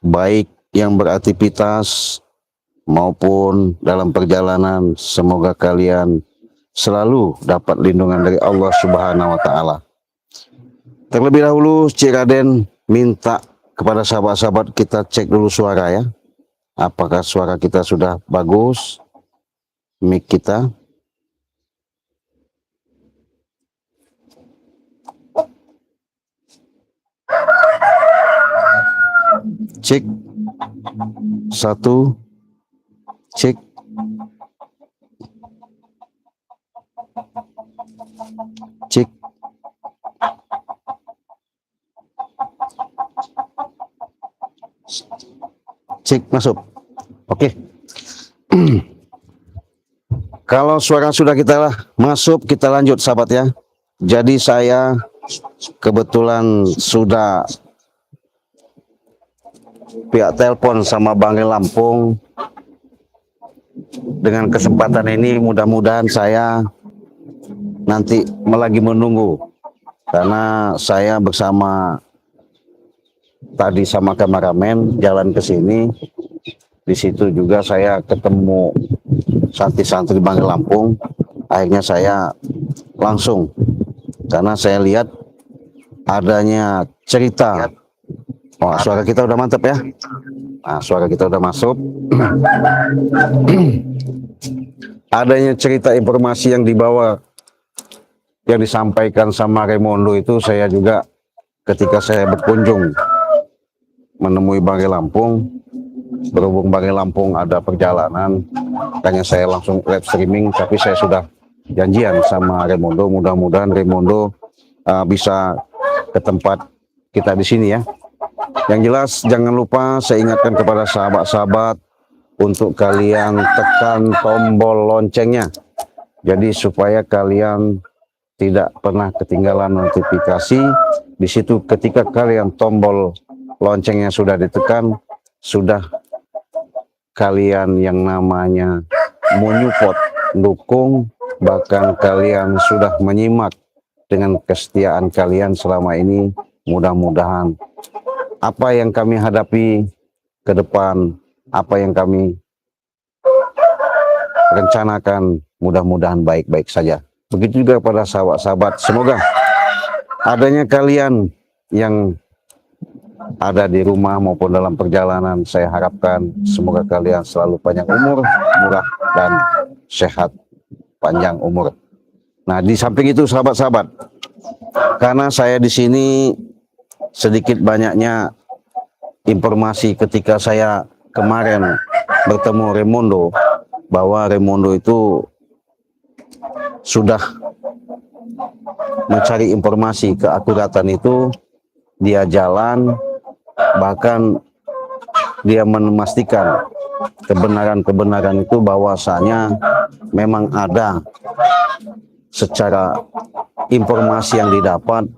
baik yang beraktivitas maupun dalam perjalanan, semoga kalian selalu dapat lindungan dari Allah Subhanahu wa Ta'ala. Terlebih dahulu, Cik Raden minta kepada sahabat-sahabat kita cek dulu suara ya. Apakah suara kita sudah bagus? Mic kita. Cek. 1. Cek. Cek. Cek masuk. Oke. Kalau suara sudah kita masuk, kita lanjut sahabat ya. Jadi saya kebetulan sudah pihak telepon sama Bangre Lampung. Dengan kesempatan ini mudah-mudahan saya nanti lagi menunggu, karena saya bersama tadi sama kameramen jalan ke sini. Di situ juga saya ketemu santri-santri Bangre Lampung. Akhirnya saya langsung, karena saya lihat adanya cerita. Wah, suara kita udah mantap ya. Nah, suara kita udah masuk. Adanya cerita informasi yang dibawa, yang disampaikan sama Raimondo itu, saya juga ketika saya berkunjung menemui Bangre Lampung, berhubung Bangre Lampung ada perjalanan, makanya saya langsung live streaming. Tapi saya sudah janjian sama Raimondo, mudah-mudahan Raimondo bisa ke tempat kita di sini ya. Yang jelas jangan lupa saya ingatkan kepada sahabat-sahabat untuk kalian tekan tombol loncengnya. Jadi supaya kalian tidak pernah ketinggalan notifikasi. Di situ ketika kalian tombol loncengnya sudah ditekan, sudah kalian yang namanya menyupport, dukung, bahkan kalian sudah menyimak dengan kesetiaan kalian selama ini. Mudah-mudahan apa yang kami hadapi ke depan, apa yang kami rencanakan, mudah-mudahan baik-baik saja. Begitu juga pada sahabat-sahabat, semoga adanya kalian yang ada di rumah maupun dalam perjalanan, saya harapkan semoga kalian selalu panjang umur, murah dan sehat, panjang umur. Nah, di samping itu sahabat-sahabat, karena saya di sini sedikit banyaknya informasi ketika saya kemarin bertemu Raimondo, bahwa Raimondo itu sudah mencari informasi keakuratan itu, dia jalan, bahkan dia memastikan kebenaran-kebenaran itu bahwasanya memang ada secara informasi yang didapat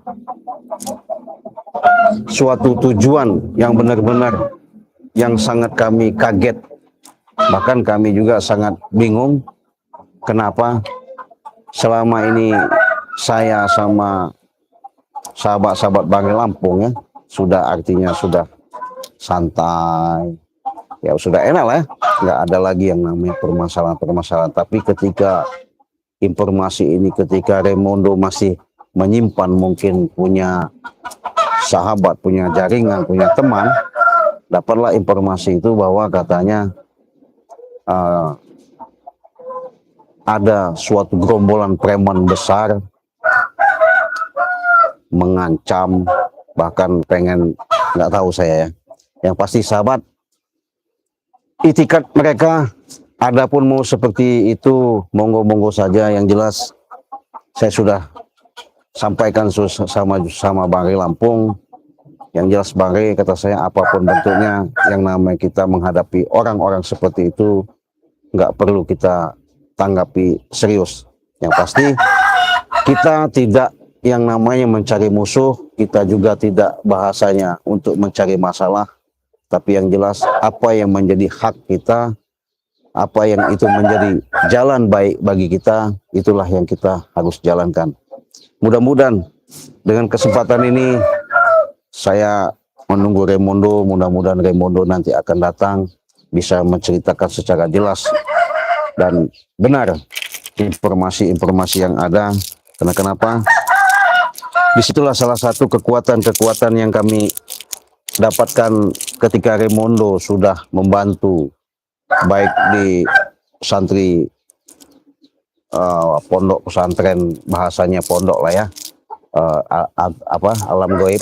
suatu tujuan yang benar-benar yang sangat kami kaget, bahkan kami juga sangat bingung kenapa selama ini saya sama sahabat-sahabat Bangre Lampung ya artinya sudah santai ya, sudah enak lah ya, nggak ada lagi yang namanya permasalahan-permasalahan. Tapi ketika informasi ini, ketika Raimondo masih menyimpan, mungkin punya sahabat, punya jaringan, punya teman, dapatlah informasi itu bahwa katanya ada suatu gerombolan preman besar mengancam, bahkan pengen, nggak tahu saya ya. Yang pasti sahabat, itikat mereka adapun mau seperti itu, monggo-monggo saja. Yang jelas saya sudah sampaikan sama Bangre Lampung. Yang jelas Bangre, kata saya, apapun bentuknya, yang namanya kita menghadapi orang-orang seperti itu nggak perlu kita tanggapi serius. Yang pasti kita tidak yang namanya mencari musuh, kita juga tidak bahasanya untuk mencari masalah. Tapi yang jelas apa yang menjadi hak kita, apa yang itu menjadi jalan baik bagi kita, itulah yang kita harus jalankan. Mudah-mudahan dengan kesempatan ini saya menunggu Raymondo. Mudah-mudahan Raymondo nanti akan datang bisa menceritakan secara jelas dan benar informasi-informasi yang ada. Karena kenapa? Disitulah salah satu kekuatan-kekuatan yang kami dapatkan ketika Raymondo sudah membantu baik di santri pondok pesantren, bahasanya pondok lah ya, alam gaib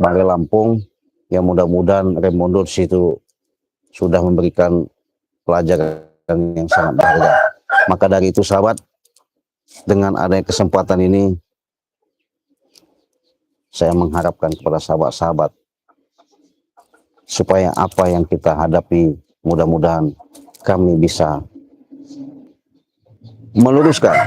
Banggai Lampung, yang mudah-mudahan Raymondo di situ sudah memberikan pelajaran yang sangat berharga. Maka dari itu sahabat, dengan adanya kesempatan ini saya mengharapkan kepada sahabat-sahabat supaya apa yang kita hadapi mudah-mudahan kami bisa meluruskan,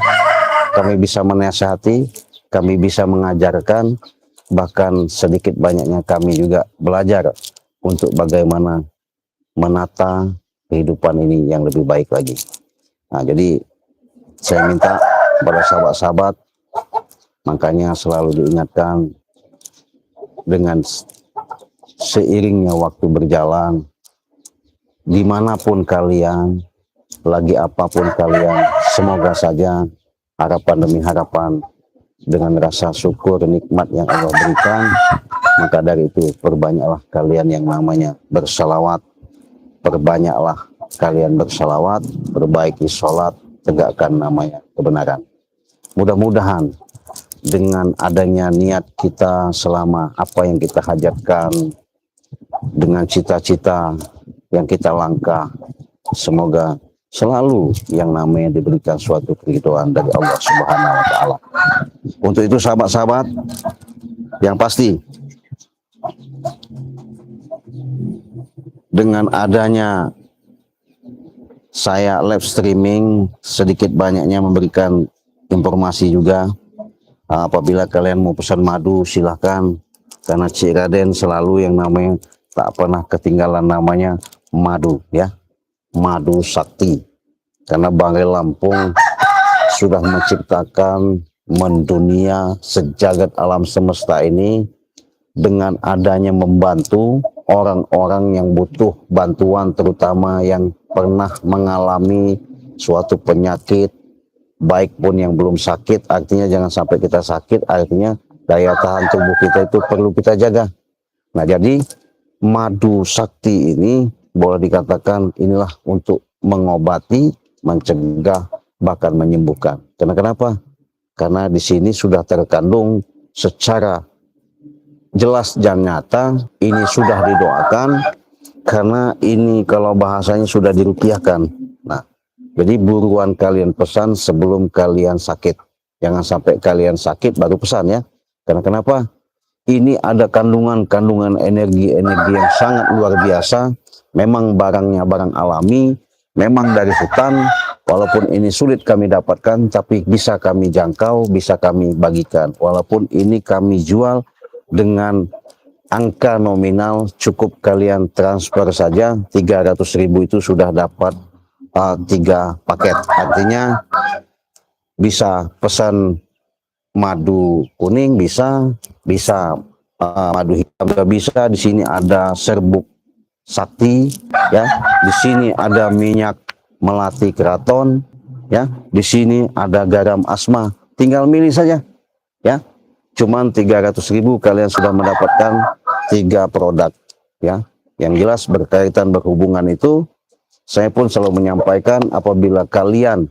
kami bisa menasihati, kami bisa mengajarkan, bahkan sedikit banyaknya kami juga belajar untuk bagaimana menata kehidupan ini yang lebih baik lagi. Nah, jadi saya minta kepada sahabat-sahabat, makanya selalu diingatkan, dengan seiringnya waktu berjalan, dimanapun kalian, lagi apapun kalian, semoga saja harapan demi harapan, dengan rasa syukur nikmat yang Allah berikan, maka dari itu perbanyaklah kalian yang namanya bersalawat, perbanyaklah kalian bersalawat, perbaiki sholat, tegakkan namanya kebenaran. Mudah-mudahan dengan adanya niat kita selama apa yang kita hajatkan, dengan cita-cita yang kita langkah, semoga selalu yang namanya diberikan suatu keridhaan dari Allah Subhanahu wa Ta'ala. Untuk itu sahabat-sahabat, yang pasti dengan adanya saya live streaming, sedikit banyaknya memberikan informasi juga. Apabila kalian mau pesan madu, silahkan, karena Cik Raden selalu yang namanya tak pernah ketinggalan namanya madu ya, madu sakti. Karena Banggai Lampung sudah menciptakan mendunia sejagat alam semesta ini dengan adanya membantu orang-orang yang butuh bantuan, terutama yang pernah mengalami suatu penyakit, baik pun yang belum sakit, artinya jangan sampai kita sakit, artinya daya tahan tubuh kita itu perlu kita jaga. Nah, jadi madu sakti ini boleh dikatakan inilah untuk mengobati, mencegah, bahkan menyembuhkan. Karena kenapa? Karena di sini sudah terkandung secara jelas dan nyata, ini sudah didoakan, karena ini kalau bahasanya sudah diruqyahkan. Nah, jadi buruan kalian pesan sebelum kalian sakit. Jangan sampai kalian sakit baru pesan ya. Karena kenapa? Ini ada kandungan-kandungan energi-energi yang sangat luar biasa. Memang barangnya barang alami, memang dari hutan. Walaupun ini sulit kami dapatkan, tapi bisa kami jangkau, bisa kami bagikan. Walaupun ini kami jual dengan angka nominal, cukup kalian transfer saja 300.000 itu sudah dapat 3 paket. Artinya bisa pesan madu kuning, bisa madu hitam juga bisa. Di sini ada serbuk sakti ya, di sini ada minyak melati keraton ya, di sini ada garam asma. Tinggal milih saja ya. Cuman 300.000 kalian sudah mendapatkan 3 produk ya. Yang jelas berkaitan berhubungan itu, saya pun selalu menyampaikan apabila kalian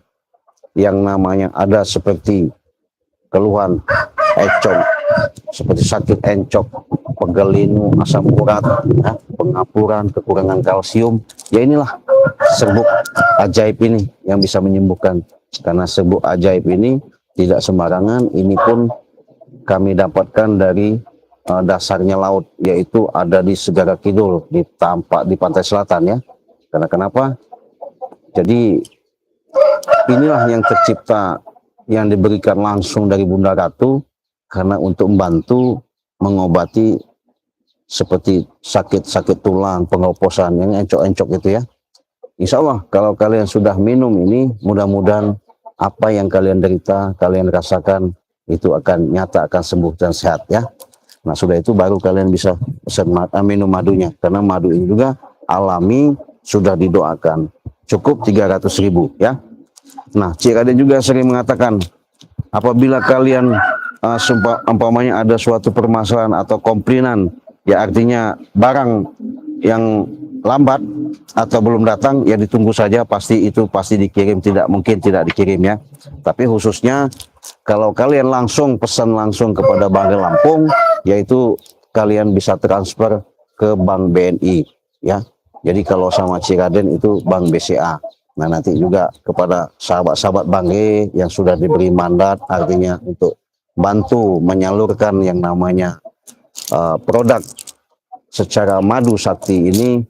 yang namanya ada seperti keluhan encok, seperti sakit encok, pegel linu, asam urat, ya, pengapuran, kekurangan kalsium, ya inilah serbuk ajaib ini yang bisa menyembuhkan. Karena serbuk ajaib ini tidak sembarangan, ini pun kami dapatkan dari dasarnya laut, yaitu ada di Segara Kidul, di pantai selatan ya. Karena kenapa? Jadi inilah yang tercipta, yang diberikan langsung dari Bunda Ratu, karena untuk membantu mengobati seperti sakit-sakit tulang, pengeloposan, yang encok-encok itu ya. Insya Allah kalau kalian sudah minum ini, mudah-mudahan apa yang kalian derita, kalian rasakan, itu akan nyata, akan sembuh dan sehat ya. Nah, sudah itu baru kalian bisa pesan minum madunya. Karena madu ini juga alami, sudah didoakan. Cukup 300.000 ya. Nah, Cik Raden juga sering mengatakan, apabila kalian umpamanya ada suatu permasalahan atau komplainan, ya artinya barang yang lambat atau belum datang, ya ditunggu saja, pasti dikirim, tidak mungkin tidak dikirim ya. Tapi khususnya kalau kalian langsung pesan langsung kepada Bangre Lampung, yaitu kalian bisa transfer ke Bank BNI ya. Jadi kalau sama Cik Raden itu Bank BCA. Nah, nanti juga kepada sahabat-sahabat Bangre yang sudah diberi mandat, artinya untuk bantu menyalurkan yang namanya produk secara madu sakti ini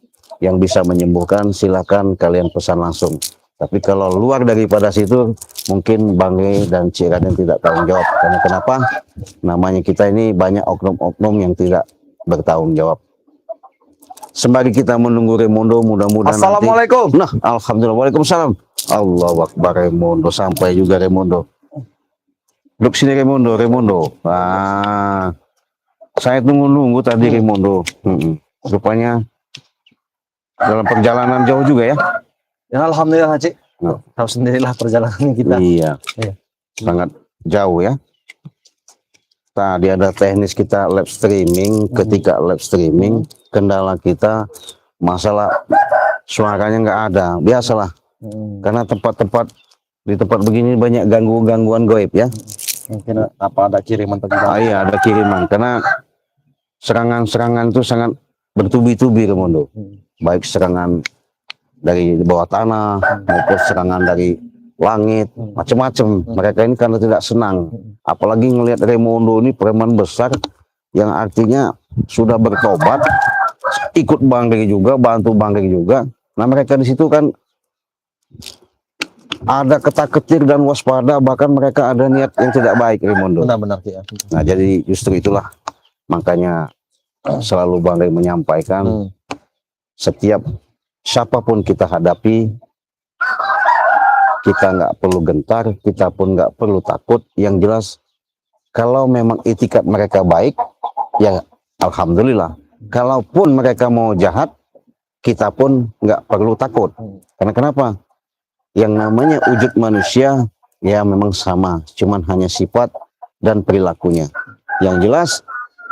yang bisa menyembuhkan, silakan kalian pesan langsung. Tapi kalau luar daripada situ, mungkin Bangre dan Cik Raden tidak tanggung jawab. Karena kenapa? Namanya kita ini banyak oknum-oknum yang tidak bertanggung jawab. Sembari kita menunggu Raimundo, mudah-mudahan Assalamualaikum. Nah, alhamdulillah. Waalaikumsalam. Allahu Akbar, Raimundo. Sampai juga Raimundo. Duduk sini Raimundo. Nah, saya tunggu-nunggu tadi Raimundo. Rupanya dalam perjalanan jauh juga ya. Ya, alhamdulillah Cik. Nah. Tahu sendirilah perjalanan kita. Iya. Sangat jauh ya. Tadi ada teknis kita live streaming. Ketika live streaming, kendala kita masalah suaranya nggak ada. Biasalah. Karena di tempat begini banyak gangguan goib ya. Mungkin apa ada kiriman tadi? Iya, ada kiriman. Karena serangan-serangan itu sangat bertubi-tubi Raimundo. Baik serangan dari bawah tanah maupun serangan dari langit, macam-macam. Mereka ini karena tidak senang, apalagi ngelihat Raimundo ini preman besar yang artinya sudah bertobat, ikut Bangre juga, bantu Bangre juga. Nah, mereka di situ kan ada ketar-ketir dan waspada, bahkan mereka ada niat yang tidak baik Raimundo. Benar-benar ya. Nah, jadi justru itulah makanya selalu Bangre menyampaikan setiap siapapun kita hadapi, kita nggak perlu gentar, kita pun nggak perlu takut. Yang jelas kalau memang itikat mereka baik, ya alhamdulillah. Kalaupun mereka mau jahat, kita pun nggak perlu takut. Karena kenapa? Yang namanya wujud manusia ya memang sama, cuman hanya sifat dan perilakunya. Yang jelas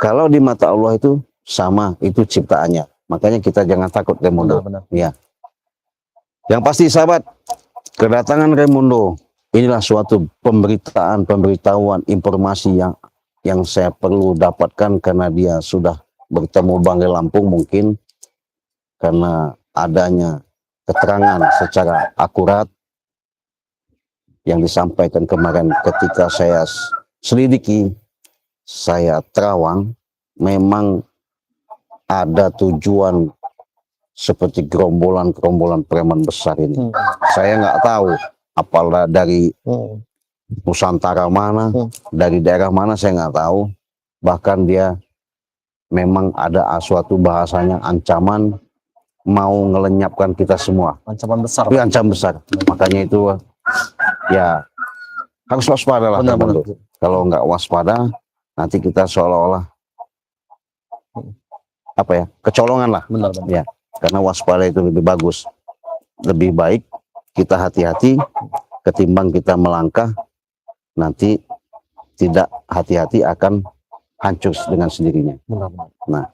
kalau di mata Allah itu sama, itu ciptaannya. Makanya kita jangan takut Raimundo. Ya. Yang pasti sahabat, kedatangan Raimundo inilah suatu pemberitahuan, informasi yang saya perlu dapatkan karena dia sudah bertemu Bangre Lampung, mungkin karena adanya keterangan secara akurat yang disampaikan kemarin ketika saya selidiki, saya terawang, memang ada tujuan seperti gerombolan preman besar ini. Saya nggak tahu apalah dari Nusantara mana, dari daerah mana, saya nggak tahu. Bahkan dia memang ada suatu bahasanya ancaman mau ngelenyapkan kita semua. Ancaman besar. Iya, ancaman besar. Makanya itu ya harus waspada lah. Kalau nggak waspada, nanti kita seolah-olah apa ya, kecolongan lah. Benar. Ya, karena waspada itu lebih bagus, lebih baik kita hati-hati ketimbang kita melangkah nanti tidak hati-hati akan hancur dengan sendirinya. Benar. Nah,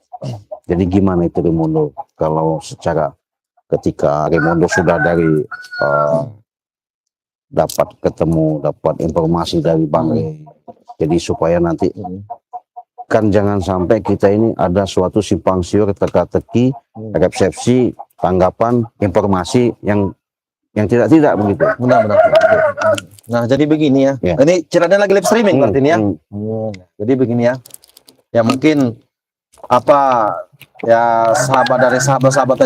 jadi gimana itu Raimundo kalau secara ketika Raimundo sudah dari dapat informasi dari Bangre, jadi supaya nanti kan jangan sampai kita ini ada suatu simpang siur, teka-teki, resepsi, tanggapan, informasi yang tidak begitu. Benar. Nah, jadi begini ya. Ini Cik Raden lagi live streaming berarti ini ya. Jadi begini ya. Ya mungkin apa ya, sahabatnya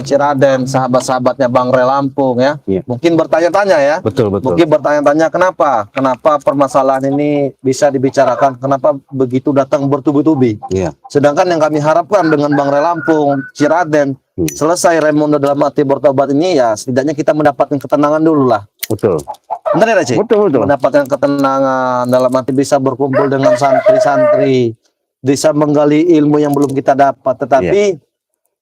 Cik Raden, sahabat-sahabatnya Bangre Lampung ya. Mungkin bertanya-tanya ya. Betul. Mungkin bertanya-tanya kenapa permasalahan ini bisa dibicarakan, kenapa begitu datang bertubi-tubi. Sedangkan yang kami harapkan dengan Bangre Lampung, Cik Raden, selesai Raimundo dalam hati bertobat ini, ya setidaknya kita mendapatkan ketenangan dulu lah. Betul. Benar ya Cik? Betul. Mendapatkan ketenangan dalam hati, bisa berkumpul dengan santri-santri, bisa menggali ilmu yang belum kita dapat. Tetapi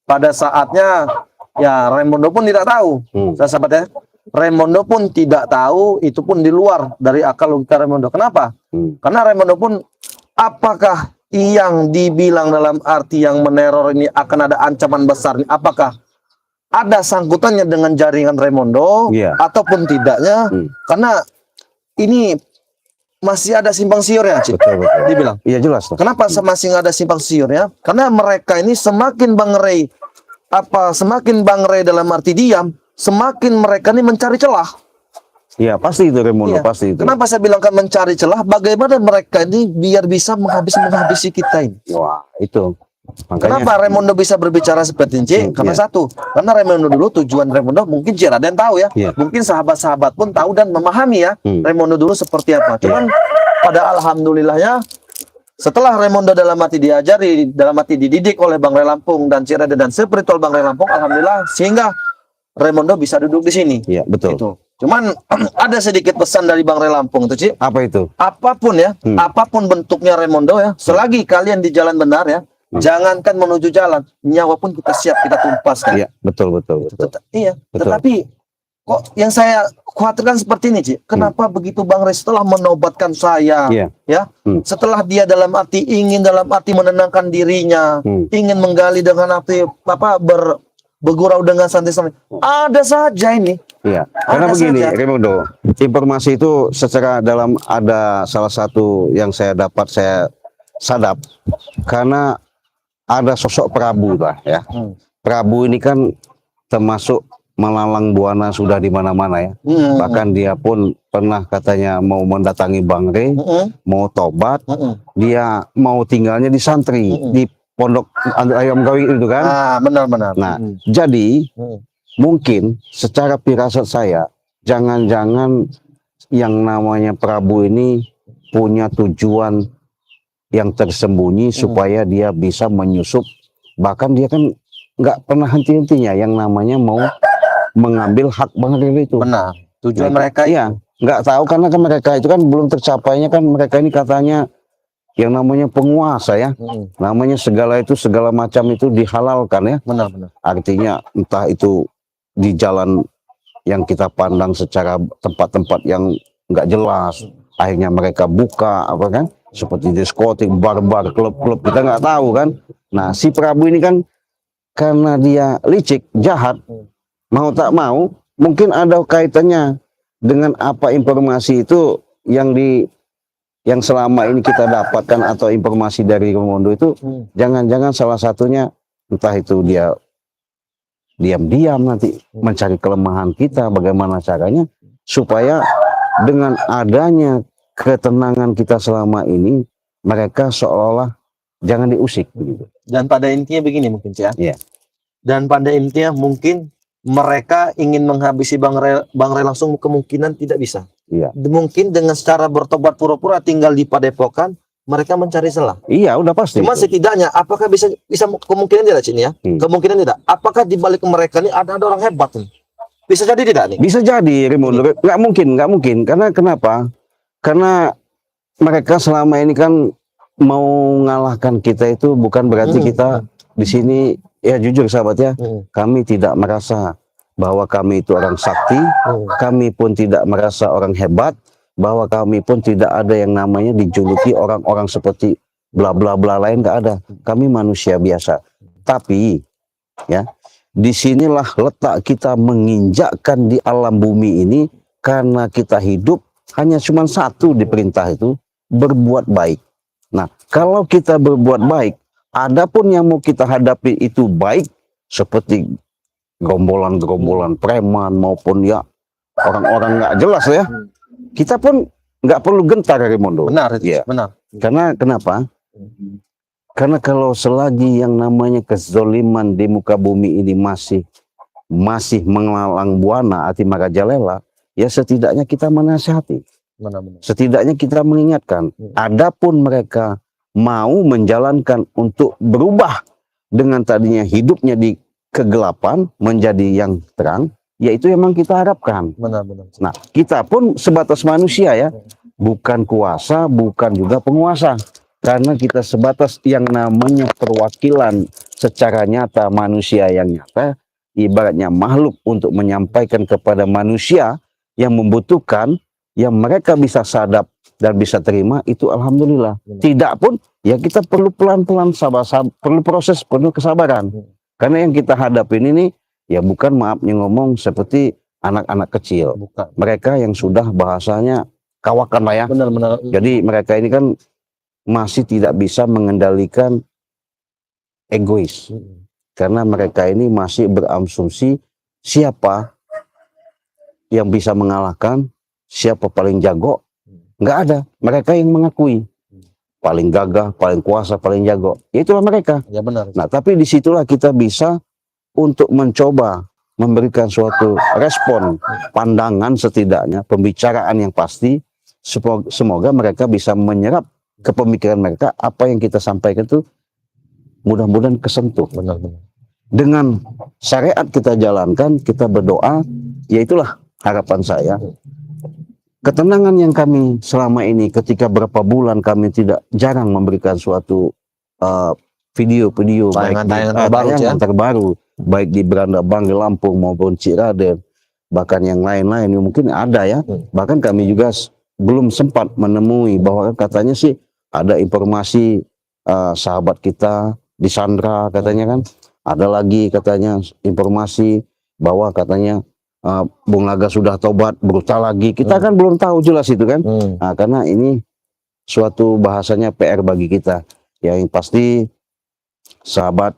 pada saatnya ya Raimondo pun tidak tahu, sahabat ya. Raimondo pun tidak tahu, itu pun di luar dari akal logika Raimondo. Kenapa? Karena Raimondo pun, apakah yang dibilang dalam arti yang meneror ini akan ada ancaman besar ini, apakah ada sangkutannya dengan jaringan Raimondo ataupun tidaknya? Karena ini masih ada simpang siurnya, Cik. Betul. Dibilang. Iya jelas. Kenapa masih ada simpang siurnya? Karena mereka ini semakin Bang Rey dalam arti diam, semakin mereka ini mencari celah. Iya pasti itu Raimondo, pasti itu. Kenapa saya bilang kan mencari celah? Bagaimana mereka ini biar bisa menghabisi kita ini? Wah itu. Makanya, kenapa Raimondo bisa berbicara seperti ini? Karena satu, karena Raimondo dulu tujuan Raimondo mungkin Raden tahu ya, mungkin sahabat-sahabat pun tahu dan memahami ya Raimondo dulu seperti apa. Cuman pada alhamdulillahnya setelah Raimondo dalam hati diajari, dalam hati dididik oleh Bang Rey Lampung dan Raden dan spiritual Bang Rey Lampung, alhamdulillah sehingga Raimondo bisa duduk di sini. Iya betul. Itu. Cuman ada sedikit pesan dari Bang Rey Lampung itu, Cik. Apa itu? Apapun ya, apapun bentuknya Raimondo ya, selagi kalian di jalan benar ya. Jangankan menuju jalan, nyawa pun kita siap kita tumpaskan. Iya, betul. Iya, tetapi kok yang saya khawatirkan seperti ini, Cik. Kenapa begitu Bang Rey setelah menobatkan saya, setelah dia dalam arti menenangkan dirinya, ingin menggali dengan arti bergurau dengan santai-santai. Ada saja ini. Iya, karena begini, Raimondo, informasi itu secara dalam ada salah satu yang saya sadap karena ada sosok Prabu lah ya. Prabu ini kan termasuk melalang buana sudah di mana-mana ya. Bahkan dia pun pernah katanya mau mendatangi Bang Rey, mau tobat, dia mau tinggalnya di santri, di pondok ayam gawing itu kan. Benar-benar. Nah, jadi mungkin secara firasat saya, jangan-jangan yang namanya Prabu ini punya tujuan yang tersembunyi supaya dia bisa menyusup, bahkan dia kan nggak pernah henti-hentinya yang namanya mau mengambil hak Bang Rey itu. Benar. Tujuan mereka nggak tahu karena kan mereka itu kan belum tercapainya kan mereka ini katanya yang namanya penguasa ya, namanya segala macam itu dihalalkan ya. Benar. Artinya entah itu di jalan yang kita pandang secara tempat-tempat yang nggak jelas, akhirnya mereka buka apa kan? Seperti diskotik, bar-bar, klub-klub, kita nggak tahu kan. Nah, si Prabu ini kan karena dia licik, jahat, mau tak mau, mungkin ada kaitannya dengan apa informasi itu yang selama ini kita dapatkan atau informasi dari Raimondo itu, jangan-jangan salah satunya entah itu dia diam-diam nanti mencari kelemahan kita, bagaimana caranya supaya dengan adanya ketenangan kita selama ini, mereka seolah-olah jangan diusik begitu. Dan pada intinya begini mungkin ya. Dan pada intinya mungkin mereka ingin menghabisi Bang Rey langsung kemungkinan tidak bisa. Mungkin dengan secara bertobat pura-pura tinggal di Padepokan, mereka mencari celah. Iya, udah pasti. Cuma setidaknya apakah bisa kemungkinan tidak sini ya? Kemungkinan tidak. Apakah di balik mereka ini ada orang hebat nih? Bisa jadi tidak nih? Bisa jadi, Raimondo. Nggak mungkin. Karena kenapa? Karena mereka selama ini kan mau ngalahkan kita itu bukan berarti kita di sini ya jujur sahabat ya, kami tidak merasa bahwa kami itu orang sakti, kami pun tidak merasa orang hebat, bahwa kami pun tidak ada yang namanya dijuluki orang-orang seperti bla bla bla lain, nggak ada. Kami manusia biasa. Tapi ya disinilah letak kita menginjakkan di alam bumi ini karena kita hidup hanya cuma satu diperintah itu, berbuat baik. Nah, kalau kita berbuat baik, adapun yang mau kita hadapi itu baik, seperti gerombolan-gerombolan preman maupun ya orang-orang nggak jelas ya, kita pun nggak perlu gentar, Raimondo. Benar, ya. Benar. Karena kenapa? Karena kalau selagi yang namanya kezoliman di muka bumi ini masih mengelalang buana hati marajalela, ya setidaknya kita menasihati, setidaknya kita mengingatkan. Adapun mereka mau menjalankan untuk berubah dengan tadinya hidupnya di kegelapan menjadi yang terang, yaitu memang kita harapkan. Nah, kita pun sebatas manusia ya, bukan kuasa, bukan juga penguasa. Karena kita sebatas yang namanya perwakilan secara nyata manusia yang nyata, ibaratnya makhluk untuk menyampaikan kepada manusia yang membutuhkan, yang mereka bisa sadap dan bisa terima, itu alhamdulillah. Tidak pun, ya kita perlu pelan-pelan sabar, perlu proses, perlu kesabaran. Karena yang kita hadapin ini, ya bukan maafnya ngomong seperti anak-anak kecil. Bukan. Mereka yang sudah bahasanya kawakan lah ya. Benar-benar. Jadi mereka ini kan masih tidak bisa mengendalikan egois. Karena mereka ini masih berasumsi siapa yang bisa mengalahkan, siapa paling jago. Nggak ada. Mereka yang mengakui. Paling gagah, paling kuasa, paling jago. Ya itulah mereka. Ya benar. Nah tapi disitulah kita bisa untuk mencoba memberikan suatu respon, pandangan setidaknya, pembicaraan yang pasti. Semoga mereka bisa menyerap ke pemikiran mereka, apa yang kita sampaikan itu mudah-mudahan kesentuh. Benar-benar. Dengan syariat kita jalankan, kita berdoa, ya itulah harapan saya. Ketenangan yang kami selama ini, ketika berapa bulan kami tidak jarang memberikan suatu video-video tayangan terbaru, baik di Beranda Bangli, Lampung maupun Ciraden, bahkan yang lain-lain mungkin ada ya. Bahkan kami juga belum sempat menemui bahwa katanya sih ada informasi sahabat kita disandra katanya kan. Ada lagi katanya informasi bahwa katanya Bung Laga sudah tobat, brutal lagi. Kita kan belum tahu jelas itu kan. Nah, karena ini suatu bahasanya PR bagi kita. Yang pasti sahabat,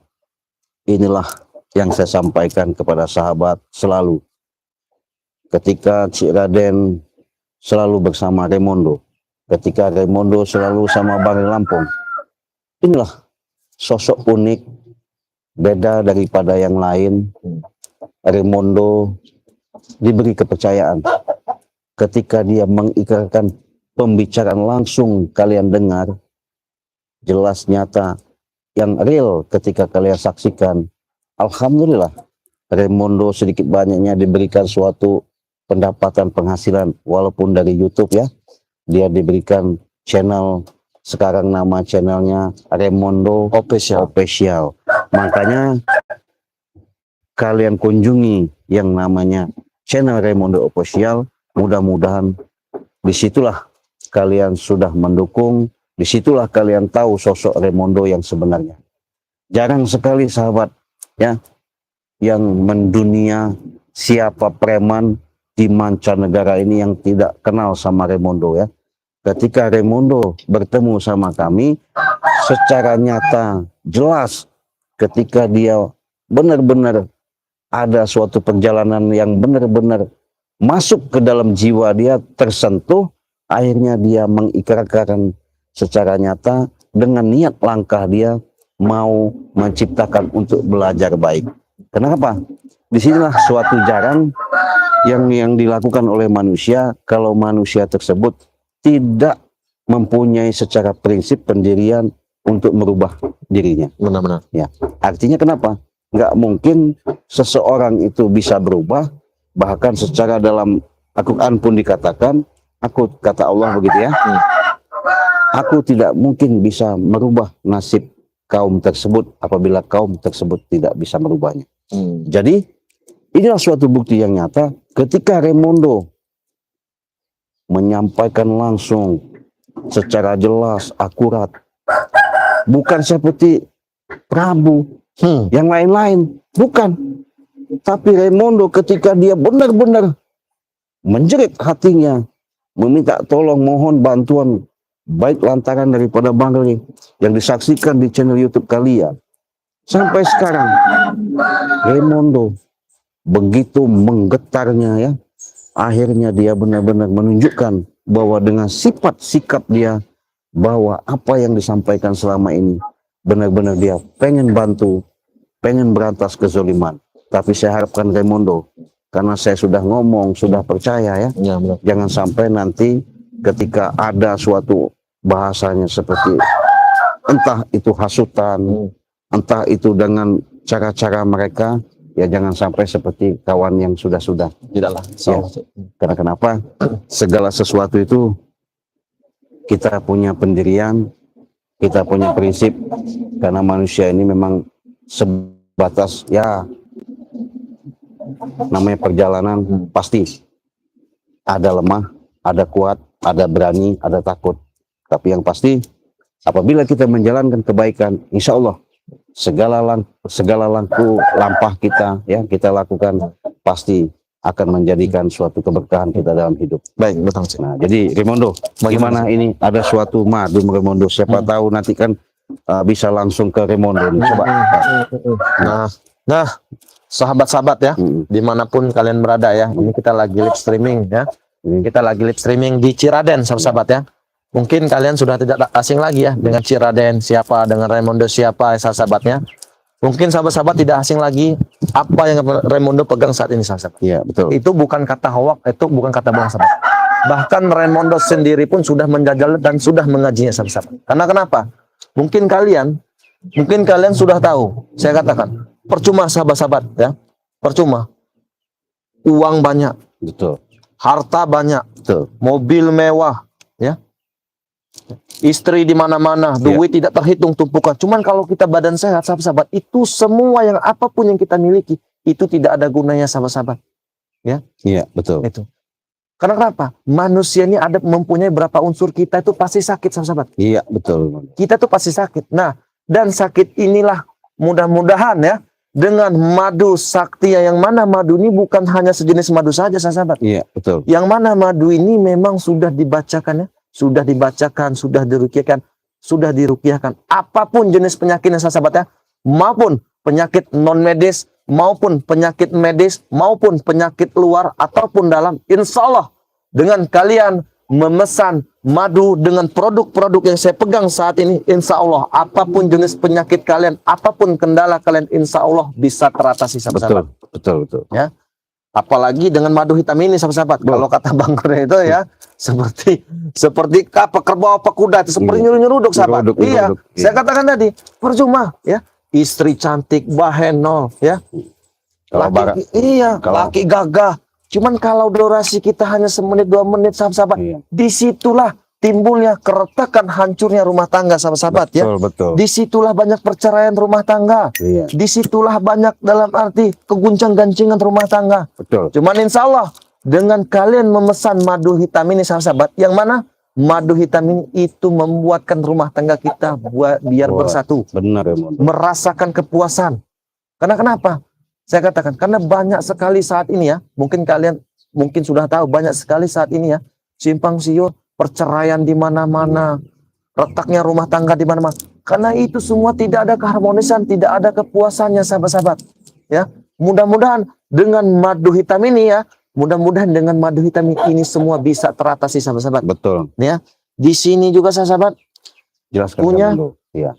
inilah yang saya sampaikan kepada sahabat selalu. Ketika Ciraden selalu bersama Raimondo, ketika Raimondo selalu sama Bangli Lampung, inilah sosok unik, beda daripada yang lain. Raimondo diberi kepercayaan. Ketika dia mengikrarkan pembicaraan langsung kalian dengar, jelas nyata, yang real ketika kalian saksikan. Alhamdulillah, Raimondo sedikit banyaknya diberikan suatu pendapatan penghasilan, walaupun dari YouTube ya. Dia diberikan channel, sekarang nama channelnya Raimondo Official. Makanya kalian kunjungi yang namanya channel Raimondo Official. Mudah-mudahan disitulah kalian sudah mendukung, disitulah kalian tahu sosok Raimondo yang sebenarnya. Jarang sekali sahabat ya yang mendunia siapa preman di mancanegara ini yang tidak kenal sama Raimondo ya. Ketika Raimondo bertemu sama kami secara nyata, jelas, ketika dia benar-benar ada suatu perjalanan yang benar-benar masuk ke dalam jiwa dia, tersentuh, akhirnya dia mengikrarkan secara nyata dengan niat langkah dia mau menciptakan untuk belajar baik. Kenapa? Disinilah suatu jalan yang dilakukan oleh manusia kalau manusia tersebut tidak mempunyai secara prinsip pendirian untuk merubah dirinya. Benar-benar. Ya, artinya kenapa? Nggak mungkin seseorang itu bisa berubah, bahkan secara dalam Al-Quran pun dikatakan, kata Allah begitu ya, aku tidak mungkin bisa merubah nasib kaum tersebut apabila kaum tersebut tidak bisa merubahnya. Jadi inilah suatu bukti yang nyata ketika Raimondo menyampaikan langsung secara jelas, akurat, bukan seperti Prabu yang lain-lain, bukan. Tapi Raimondo ketika dia benar-benar menjerit hatinya, meminta tolong, mohon bantuan, baik lantaran daripada Bangli yang disaksikan di channel YouTube kalian, sampai sekarang Raimondo begitu menggetarnya ya, akhirnya dia benar-benar menunjukkan bahwa dengan sifat sikap dia, bahwa apa yang disampaikan selama ini benar-benar dia pengen bantu, pengen berantas kezaliman. Tapi saya harapkan Raimondo, karena saya sudah ngomong, sudah percaya ya, jangan sampai nanti ketika ada suatu bahasanya seperti entah itu hasutan, entah itu dengan cara-cara mereka, ya jangan sampai seperti kawan yang sudah-sudah. Tidaklah. Ya. Karena kenapa? Segala sesuatu itu kita punya pendirian, kita punya prinsip, karena manusia ini memang sebatas ya namanya perjalanan, pasti ada lemah, ada kuat, ada berani, ada takut. Tapi yang pasti apabila kita menjalankan kebaikan, insya Allah segala langkah kita yang kita lakukan pasti akan menjadikan suatu keberkahan kita dalam hidup. Baik, betul. Nah, jadi Raymondo, bagaimana ini ada suatu madu Raymondo? Siapa tahu nanti kan bisa langsung ke Raymondo. Coba. Nah, sahabat-sahabat ya, dimanapun kalian berada ya, ini kita lagi live streaming ya. Kita lagi live streaming di Ciraden, sahabat-sahabat ya. Mungkin kalian sudah tidak asing lagi ya dengan Ciraden siapa, dengan Raymondo siapa, sahabat-sahabatnya. Mungkin sahabat-sahabat tidak asing lagi apa yang Raymondo pegang saat ini, sahabat. Iya, betul. Itu bukan kata hoak, itu bukan kata bohong, sahabat. Bahkan Raymondo sendiri pun sudah menjajal dan sudah mengajinya, sahabat. Karena kenapa? Mungkin kalian sudah tahu. Saya katakan, percuma sahabat-sahabat ya. Percuma. Uang banyak, Betul. harta banyak, Betul. mobil mewah, ya. Istri di mana-mana, duit tidak terhitung tumpukan. Cuman kalau kita badan sehat, sahabat-sahabat, itu semua yang apapun yang kita miliki, itu tidak ada gunanya, sahabat-sahabat. Ya. Iya, betul. Itu. Karena kenapa? Manusia ini ada mempunyai berapa unsur, kita itu pasti sakit, sahabat-sahabat. Iya, betul. Kita tuh pasti sakit. Nah, dan sakit inilah mudah-mudahan ya, dengan madu sakti, yang mana madu ini bukan hanya sejenis madu saja, sahabat. Iya, betul. Yang mana madu ini memang sudah dibacakan ya, sudah dibacakan, sudah diruqyahkan, apapun jenis penyakitnya, sahabat ya, maupun penyakit non medis, maupun penyakit medis, maupun penyakit luar ataupun dalam, insya Allah dengan kalian memesan madu dengan produk-produk yang saya pegang saat ini, insya Allah apapun jenis penyakit kalian, apapun kendala kalian, insya Allah bisa teratasi, sahabat-sahabat. Betul. Ya. Apalagi dengan madu hitam ini, sahabat-sahabat. Kalau kata Bang Kure itu ya, seperti apa, kerbau apa kuda, itu seperti nyuruh-nyuruh, sahabat. Iya, saya katakan tadi, percuma ya. Istri cantik, bahen nol ya. Laki gagah. Cuman kalau durasi kita hanya semenit 2 menit, sahabat-sahabat, disitulah timbulnya keretakan, hancurnya rumah tangga, sahabat-sahabat ya. Betul. Disitulah banyak perceraian rumah tangga. Iya. Disitulah banyak dalam arti keguncang-gancingan rumah tangga. Betul. Cuman insya Allah dengan kalian memesan madu hitam ini, sahabat, yang mana madu hitam ini itu membuatkan rumah tangga kita biar bersatu. Benar ya, merasakan kepuasan. Karena kenapa? Saya katakan karena banyak sekali saat ini ya, mungkin kalian sudah tahu, banyak sekali saat ini ya, simpang siur, perceraian di mana-mana, retaknya rumah tangga di mana-mana. Karena itu semua tidak ada keharmonisan, tidak ada kepuasannya, sahabat-sahabat. Ya, mudah-mudahan dengan madu hitam ini ya, dengan madu hitam ini semua bisa teratasi, sahabat-sahabat. Betul. Ya, di sini juga sahabat jelaskan punya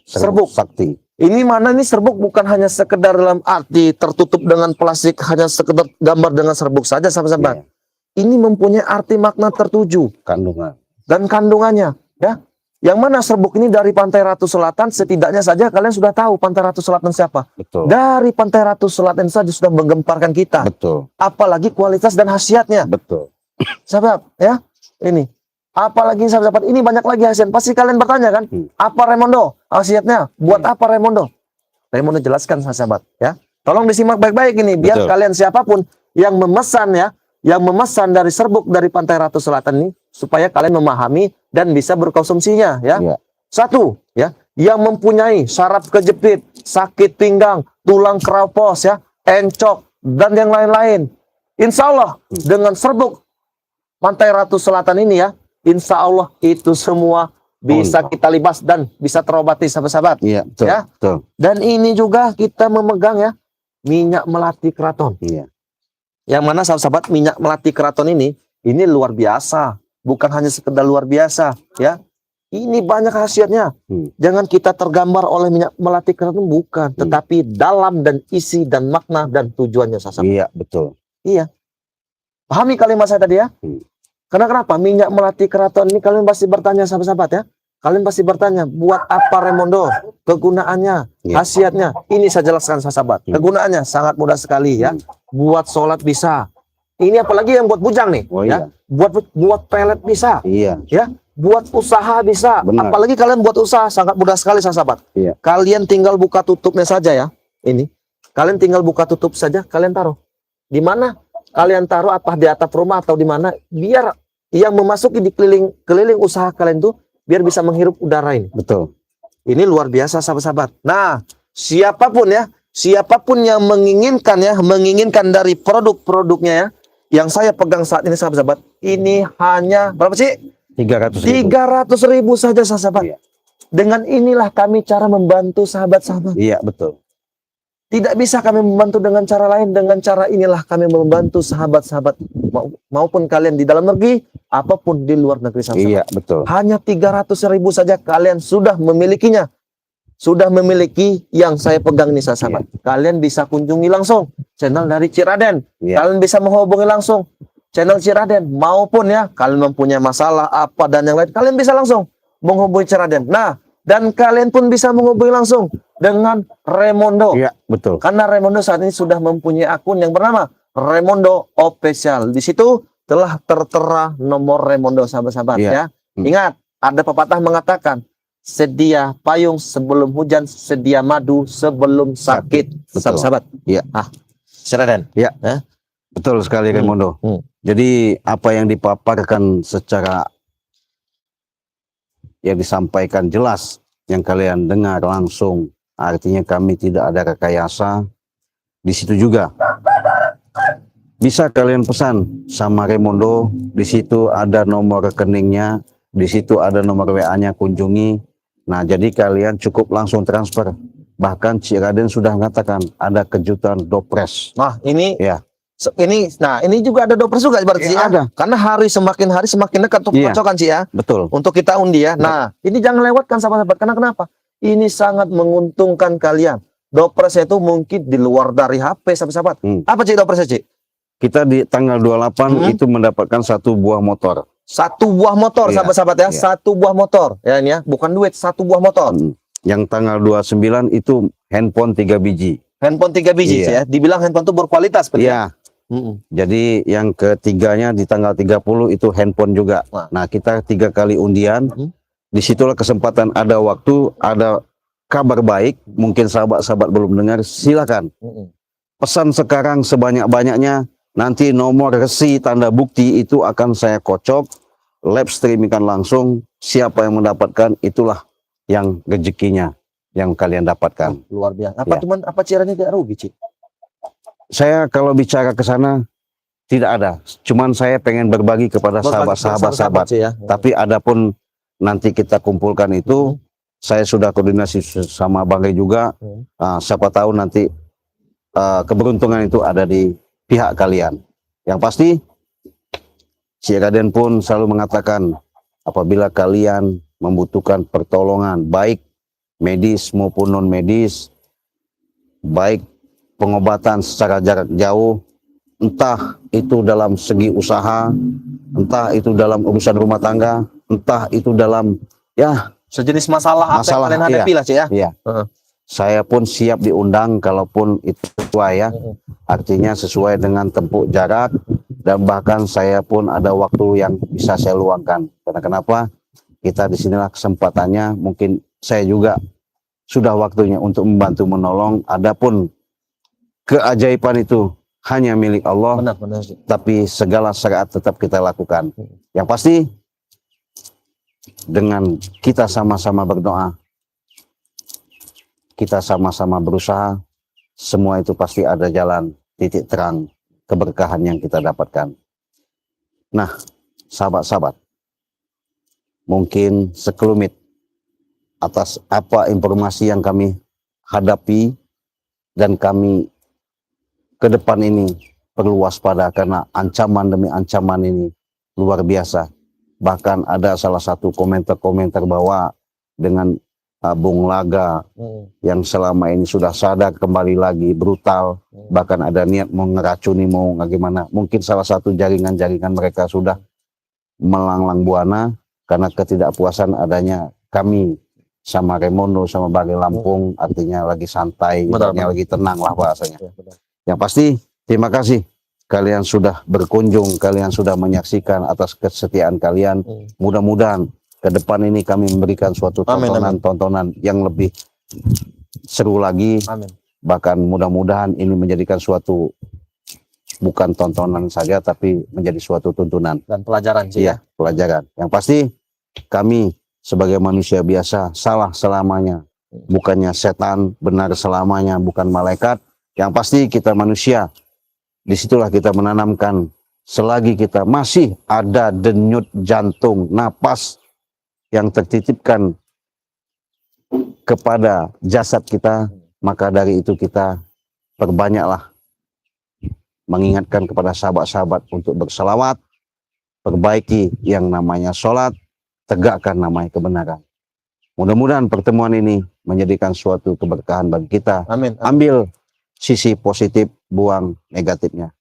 serbuk sakti. Ini mana nih serbuk bukan hanya sekedar dalam arti tertutup dengan plastik, hanya sekedar gambar dengan serbuk saja, sahabat-sahabat. Ini mempunyai arti makna tertuju. Kandungan. Dan kandungannya, ya. Yang mana serbuk ini dari Pantai Ratu Selatan, setidaknya saja kalian sudah tahu Pantai Ratu Selatan siapa. Betul. Dari Pantai Ratu Selatan saja sudah menggemparkan kita. Betul. Apalagi kualitas dan khasiatnya. Betul. Sahabat, ya. Ini. Apalagi sahabat, ini banyak lagi khasiat. Pasti kalian bertanya kan, apa Raymondo khasiatnya? Buat apa Raymondo? Raymondo jelaskan, sahabat, ya. Tolong disimak baik-baik ini, biar kalian siapapun yang memesan ya, yang memesan dari serbuk dari Pantai Ratu Selatan ini, supaya kalian memahami dan bisa berkonsumsinya ya. Satu, ya, yang mempunyai saraf kejepit, sakit pinggang, tulang keropos ya, encok dan yang lain-lain. Insya Allah dengan serbuk Pantai Ratu Selatan ini ya, insya Allah itu semua bisa kita libas dan bisa terobati, sahabat-sahabat. Iya, betul, ya. Betul. Dan ini juga kita memegang ya, minyak melati keraton. Iya. Yang mana sahabat-sahabat, minyak melati keraton ini luar biasa. Bukan hanya sekedar luar biasa, ya. Ini banyak khasiatnya. Jangan kita tergambar oleh minyak melati keraton, bukan. Tetapi dalam dan isi dan makna dan tujuannya, sahabat. Iya, betul. Iya. Pahami kalimat saya tadi ya? Karena kenapa? Minyak melati keraton ini kalian pasti bertanya, sahabat-sahabat ya. Kalian pasti bertanya, buat apa Raymondo? Kegunaannya, khasiatnya. Ini saya jelaskan, sahabat. Kegunaannya sangat mudah sekali ya. Buat sholat bisa. Ini apalagi yang buat bujang nih, ya. Buat pelet bisa. Iya. Ya. buat usaha bisa. Benar. Apalagi kalian buat usaha sangat mudah sekali sahabat. Iya. Kalian tinggal buka tutupnya saja ya. Ini. Kalian tinggal buka tutup saja, kalian taruh. Di mana? Kalian taruh apa di atap rumah atau di mana? Biar yang memasuki di keliling usaha kalian tuh biar bisa menghirup udara ini. Betul. Ini luar biasa sahabat-sahabat. Nah, siapapun ya, siapapun yang menginginkan dari produk-produknya ya, yang saya pegang saat ini sahabat-sahabat, ini hanya berapa sih? 300.000. 300.000 saja sahabat. Iya. Dengan inilah kami cara membantu sahabat-sahabat. Iya, betul. Tidak bisa kami membantu dengan cara lain. Dengan cara inilah kami membantu sahabat-sahabat maupun kalian di dalam negeri, apapun di luar negeri sahabat. Iya, betul. Hanya 300.000 saja kalian sudah memilikinya. Sudah memiliki yang saya pegang ini sahabat. Kalian bisa kunjungi langsung channel dari Ciraden. Iya. Kalian bisa menghubungi langsung channel Ciraden. Maupun ya, kalian mempunyai masalah apa dan yang lain, kalian bisa langsung menghubungi Ciraden. Nah, dan kalian pun bisa menghubungi langsung dengan Raimondo. Iya, betul. Karena Raimondo saat ini sudah mempunyai akun yang bernama Raimondo Official. Di situ telah tertera nomor Raimondo sahabat-sahabat Iya. ya. Ingat, ada pepatah mengatakan, sedia payung sebelum hujan, sedia madu sebelum sakit. Betul. Sahabat-sahabat. Iya. Ciraden. Iya. Ya. Betul sekali, Raimondo. Jadi apa yang dipaparkan secara yang disampaikan jelas, yang kalian dengar langsung, artinya kami tidak ada rekayasa. Di situ juga bisa kalian pesan sama Raimondo. Di situ ada nomor rekeningnya, di situ ada nomor WA-nya, kunjungi. Nah, jadi kalian cukup langsung transfer. Bahkan Ciraden sudah mengatakan ada kejutan dopres. Nah, ini Ya. ini juga ada dopres juga berarti Ya, ya. ada. Karena semakin hari semakin dekat untuk Iya. pencocokan sih ya. Betul. Untuk kita undi ya. Nah, ini jangan lewatkan sahabat-sahabat. Karena kenapa? Ini sangat menguntungkan kalian. Dopresnya itu mungkin di luar dari HP sahabat-sahabat. Apa Cik dopresnya Cik? Kita di tanggal 28 itu mendapatkan 1 buah motor. 1 buah motor Iya. sahabat-sahabat ya. Iya. 1 buah motor. Ya ini ya. Bukan duit, 1 buah motor. Yang tanggal 29 itu handphone 3 biji. Handphone 3 biji Iya. ya. Dibilang handphone itu berkualitas. Betul? Iya. Jadi yang ketiganya di tanggal 30 itu handphone juga. Wah. Nah, kita 3 kali undian. Disitulah kesempatan, ada waktu, ada kabar baik. Mungkin sahabat-sahabat belum dengar, silakan. Pesan sekarang sebanyak-banyaknya. Nanti nomor resi tanda bukti itu akan saya kocok, live streamingkan langsung. Siapa yang mendapatkan, itulah yang rezekinya yang kalian dapatkan. Luar biasa. Ya. Apa Ciraden tidak rugi Cik? Saya kalau bicara ke sana tidak ada. Cuman saya pengen berbagi kepada sahabat-sahabat. Cik, ya. Tapi adapun nanti kita kumpulkan itu, saya sudah koordinasi sama Bang Rey juga. Siapa tahu nanti keberuntungan itu ada di pihak kalian. Yang pasti, Ciraden pun selalu mengatakan, apabila kalian membutuhkan pertolongan, baik medis maupun non medis, baik pengobatan secara jarak jauh, entah itu dalam segi usaha, entah itu dalam urusan rumah tangga, entah itu dalam sejenis masalah apa yang kalian hadapi lah Cik ya. Iya. Saya pun siap diundang kalaupun itu sesuai ya. Artinya sesuai dengan tempuh jarak, dan bahkan saya pun ada waktu yang bisa saya luangkan. Karena kenapa? Kita di sinilah kesempatannya. Mungkin saya juga sudah waktunya untuk membantu menolong. Adapun keajaiban itu hanya milik Allah. Benar. Tapi segala syariat tetap kita lakukan. Yang pasti dengan kita sama-sama berdoa, kita sama-sama berusaha, semua itu pasti ada jalan titik terang keberkahan yang kita dapatkan. Nah, sahabat-sahabat, mungkin sekelumit atas apa informasi yang kami hadapi, dan kami ke depan ini perlu waspada karena ancaman demi ancaman ini luar biasa. Bahkan ada salah satu komentar-komentar bahwa dengan Bung Laga yang selama ini sudah sadar kembali lagi brutal, bahkan ada niat mau ngeracuni, mau bagaimana. Mungkin salah satu jaringan-jaringan mereka sudah melanglang buana karena ketidakpuasan adanya kami sama Raimondo sama Bagi Lampung, artinya lagi santai, artinya lagi tenang lah bahasanya. Yang pasti terima kasih kalian sudah berkunjung, kalian sudah menyaksikan atas kesetiaan kalian. Mudah-mudahan ke depan ini kami memberikan suatu Amin, tontonan-tontonan yang lebih seru lagi. Amin. Bahkan mudah-mudahan ini menjadikan suatu bukan tontonan saja, tapi menjadi suatu tuntunan. Dan pelajaran sih Iya, pelajaran. Yang pasti kami sebagai manusia biasa salah selamanya. Bukannya setan, benar selamanya, bukan malaikat. Yang pasti kita manusia. Disitulah kita menanamkan selagi kita masih ada denyut jantung, napas yang tertitipkan kepada jasad kita, maka dari itu kita perbanyaklah mengingatkan kepada sahabat-sahabat untuk berselawat, perbaiki yang namanya sholat, tegakkan namanya kebenaran. Mudah-mudahan pertemuan ini menjadikan suatu keberkahan bagi kita. Amin. Ambil sisi positif, buang negatifnya.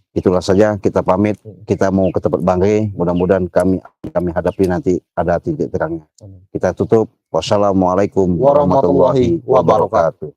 Itulah saja, kita pamit. Kita mau ke tempat Bang Rey. Mudah-mudahan kami hadapi nanti ada titik terangnya. Kita tutup. Wassalamualaikum warahmatullahi wabarakatuh.